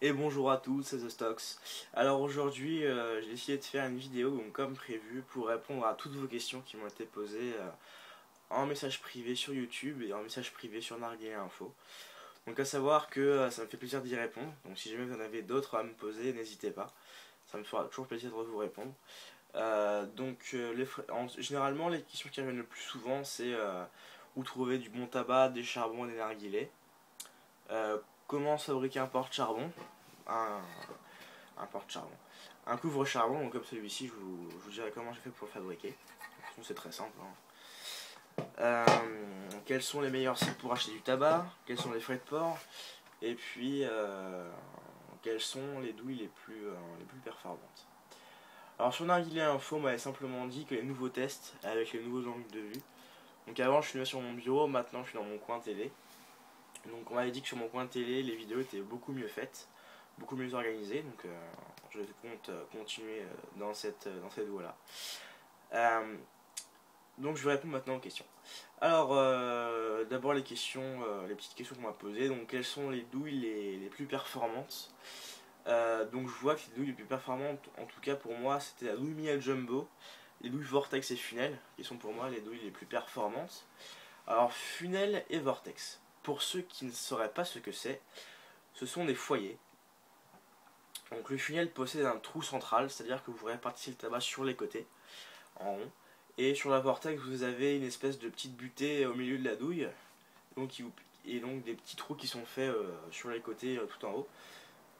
Et bonjour à tous, c'est The Stocks. Alors aujourd'hui, j'ai décidé de faire une vidéo donc, comme prévu pour répondre à toutes vos questions qui m'ont été posées en message privé sur YouTube et en message privé sur Narguilé Info. Donc à savoir que ça me fait plaisir d'y répondre. Donc si jamais vous en avez d'autres à me poser, n'hésitez pas. Ça me fera toujours plaisir de vous répondre. Généralement, les questions qui reviennent le plus souvent, c'est où trouver du bon tabac, des charbons et des narguilés. Comment fabriquer un porte-charbon, un, un porte-charbon, un couvre-charbon, donc comme celui-ci, je vous dirai comment j'ai fait pour le fabriquer. C'est très simple. Quels sont les meilleurs sites pour acheter du tabac, quels sont les frais de port, et puis quelles sont les douilles les plus performantes. Alors sur Narguilé Info, on m'avait simplement dit que les nouveaux tests avec les nouveaux angles de vue. Donc avant je suis sur mon bureau, maintenant je suis dans mon coin télé. Donc on m'avait dit que sur mon coin télé les vidéos étaient beaucoup mieux faites, beaucoup mieux organisées. Donc je compte continuer dans cette voie-là. Donc je vais répondre maintenant aux questions. Alors d'abord les petites questions qu'on m'a posées. Donc quelles sont les douilles les plus performantes? Donc je vois que les douilles les plus performantes, en tout cas pour moi, c'était la douille Miel Jumbo, les douilles Vortex et Funel, qui sont pour moi les douilles les plus performantes. Alors Funel et Vortex, pour ceux qui ne sauraient pas ce que c'est, ce sont des foyers. Donc le Funel possède un trou central, c'est-à-dire que vous répartissez le tabac sur les côtés, en rond. Et sur la Vortex, vous avez une espèce de petite butée au milieu de la douille, et donc des petits trous qui sont faits sur les côtés tout en haut.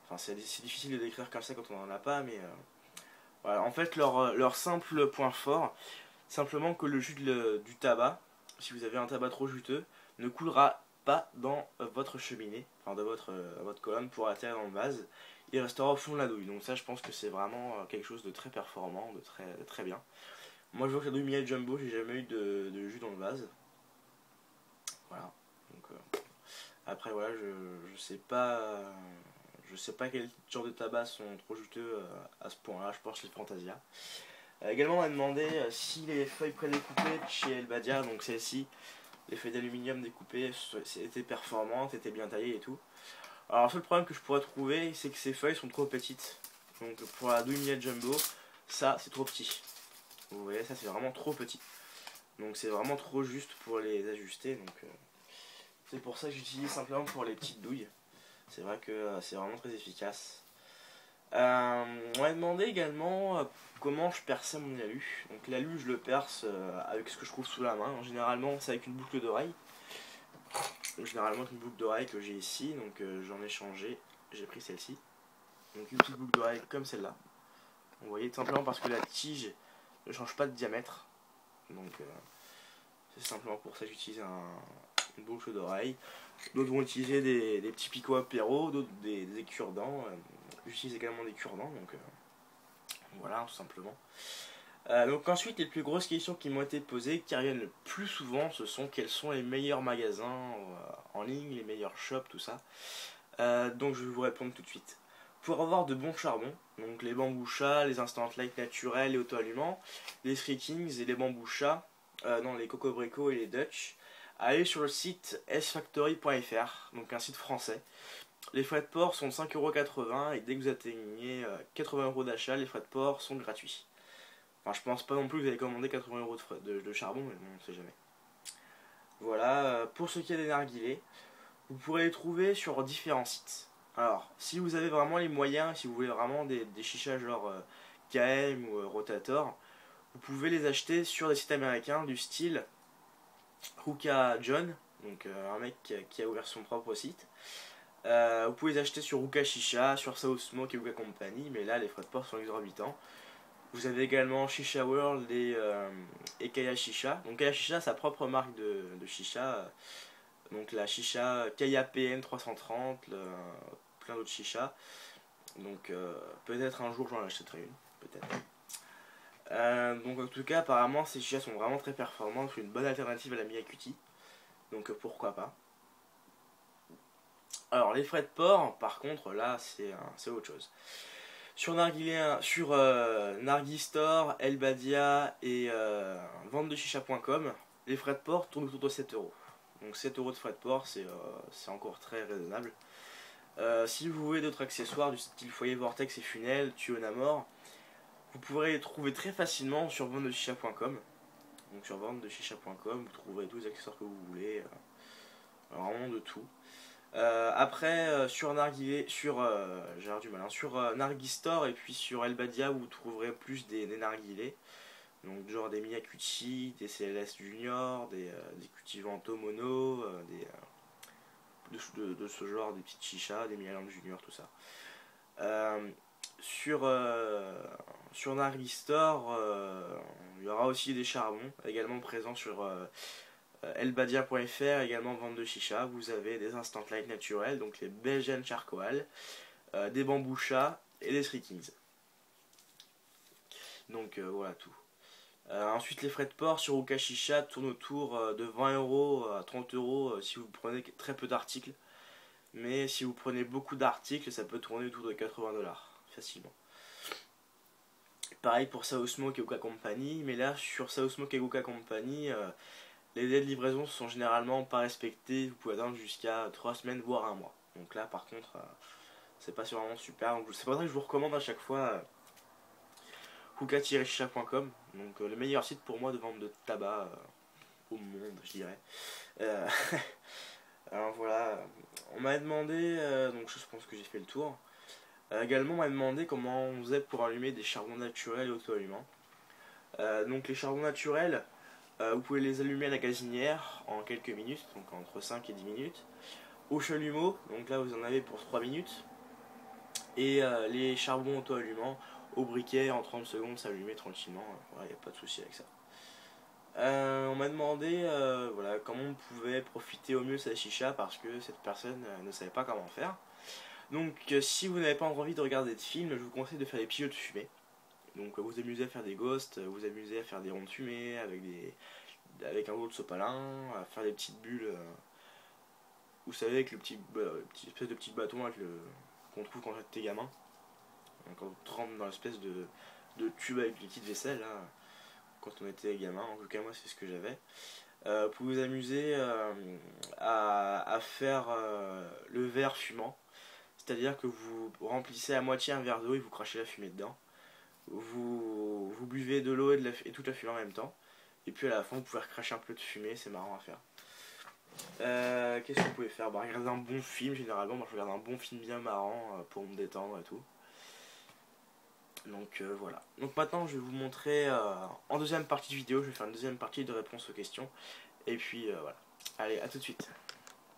Enfin, c'est difficile de décrire comme ça quand on n'en a pas, mais voilà. En fait, leur simple point fort, simplement que le jus du tabac, si vous avez un tabac trop juteux, ne coulera pas dans votre cheminée, enfin dans votre colonne pour atterrir dans le vase. Il restera au fond de la douille. Donc ça, je pense que c'est vraiment quelque chose de très performant, de très bien. Moi, je vois que la douille Miel Jumbo, j'ai jamais eu de jus dans le vase. Voilà. Donc, après, voilà, je sais pas. Je sais pas quel genre de tabac sont trop juteux à ce point-là, je pense les Fantasia. Également, on m'a demandé si les feuilles prédécoupées de chez Elbadia, donc celles-ci, les feuilles d'aluminium découpées, étaient performantes, étaient bien taillées et tout. Alors, le seul problème que je pourrais trouver, c'est que ces feuilles sont trop petites. Donc, pour la douille Miel Jumbo, ça, c'est trop petit. Vous voyez, ça, c'est vraiment trop petit. Donc, c'est vraiment trop juste pour les ajuster. Donc, c'est pour ça que j'utilise simplement pour les petites douilles. C'est vrai que c'est vraiment très efficace. On m'a demandé également comment je perçais mon alu. Donc l'alu, je le perce avec ce que je trouve sous la main. Généralement, c'est avec une boucle d'oreille. Généralement, avec une boucle d'oreille que j'ai ici. Donc j'en ai changé. J'ai pris celle-ci. Donc une petite boucle d'oreille comme celle-là. Vous voyez, tout simplement parce que la tige ne change pas de diamètre. Donc c'est simplement pour ça que j'utilise une boucle d'oreille. D'autres vont utiliser des petits picots apéro, d'autres des cure-dents. J'utilise également des cure-dents, donc voilà, tout simplement. Donc ensuite, les plus grosses questions qui m'ont été posées, qui reviennent le plus souvent, ce sont quels sont les meilleurs magasins en ligne, les meilleurs shops, tout ça. Donc je vais vous répondre tout de suite. Pour avoir de bons charbons, donc les bambouchas, les instant light naturels, les auto-allumants, les Three Kings et les bambouchas, non, les cocobrico et les Dutch, allez sur le site sfactory.fr, donc un site français. Les frais de port sont de 5,80€ et dès que vous atteignez 80€ d'achat, les frais de port sont gratuits. Enfin, je pense pas non plus que vous allez commander 80€ de charbon, mais bon, on sait jamais. Voilà, pour ce qui est des narguilés, vous pourrez les trouver sur différents sites. Alors, si vous avez vraiment les moyens, si vous voulez vraiment des chichas genre KM ou Rotator, vous pouvez les acheter sur des sites américains du style Hookah John, donc un mec qui a ouvert son propre site. Vous pouvez les acheter sur Hookah Shisha, sur South Smoke et Hookah Company, mais là les frais de port sont exorbitants. Vous avez également Shisha World et Kaya Shisha. Donc Kaya Shisha, sa propre marque de Shisha. Donc la Shisha Kaya PN 330, plein d'autres Shisha. Donc peut-être un jour j'en achèterai une, peut-être. Donc en tout cas apparemment ces Shishas sont vraiment très performantes, c'est une bonne alternative à la Miyakuti. Donc pourquoi pas. Alors les frais de port, par contre, là c'est autre chose. Sur Nargistore, Elbadia et ventedechicha.com, les frais de port tournent autour de 7€. Donc 7€ de frais de port, c'est encore très raisonnable. Si vous voulez d'autres accessoires du style foyer vortex et funnel, tuyau Namor, vous pourrez les trouver très facilement sur vendechicha.com. Donc sur vendechicha.com, vous trouverez tous les accessoires que vous voulez, vraiment de tout. Après sur Narguilé, j'ai du mal, hein, sur Nargistore et puis sur Elbadia vous trouverez plus des narguilés. Donc genre des Miyakuchi, des CLS Junior, des cultivants mono, de ce genre, des petites chichas, des Miyalang Junior, tout ça. Euh, sur Nargistore, il y aura aussi des charbons également présents sur elbadia.fr, également vente de chicha. Vous avez des instant light naturels, donc les Belgian Charcoal, des bambouchas et des Three Kings. Donc voilà tout. Ensuite, les frais de port sur Uka Chicha tournent autour de 20 € à 30 € si vous prenez très peu d'articles. Mais si vous prenez beaucoup d'articles, ça peut tourner autour de 80 $ facilement. Pareil pour South Smoke et Uka Company, mais là sur South Smoke et Uka Company, les délais de livraison sont généralement pas respectés. Vous pouvez attendre jusqu'à 3 semaines voire un mois. Donc là par contre, c'est pas vraiment super. C'est pour ça que je vous recommande à chaque fois hookah-chicha.com, donc le meilleur site pour moi de vente de tabac au monde, je dirais. Euh, alors voilà, on m'a demandé, donc je pense que j'ai fait le tour. Également, on m'a demandé comment on faisait pour allumer des charbons naturels et auto-allumants. Donc les charbons naturels, vous pouvez les allumer à la gazinière en quelques minutes, donc entre 5 et 10 minutes. Au chalumeau, donc là vous en avez pour 3 minutes. Et les charbons auto-allumants au briquet en 30 secondes, ça allumait tranquillement. Voilà, il n'y a pas de souci avec ça. On m'a demandé voilà, comment on pouvait profiter au mieux de sa chicha parce que cette personne ne savait pas comment faire. Donc si vous n'avez pas envie de regarder de film, je vous conseille de faire des petits jeux de fumée. Donc vous amusez à faire des ghosts, vous amusez à faire des ronds de fumée avec un gros de sopalin, à faire des petites bulles, vous savez, avec le petit espèce de petit bâton qu'on trouve quand t'es gamin. Donc on trempe dans l'espèce de tube avec les petites vaisselles là, quand on était gamin. En tout cas moi c'est ce que j'avais. Pour vous amuser à faire le verre fumant. C'est-à-dire que vous remplissez à moitié un verre d'eau et vous crachez la fumée dedans. Vous buvez de l'eau et toute la fumée en même temps. Et puis à la fin vous pouvez recracher un peu de fumée, c'est marrant à faire. Qu'est-ce que vous pouvez faire? Regarder un bon film généralement. Moi je regarde un bon film bien marrant pour me détendre et tout. Donc voilà. Donc maintenant je vais vous montrer en deuxième partie de vidéo, je vais faire une deuxième partie de réponse aux questions. Et puis voilà. Allez, à tout de suite.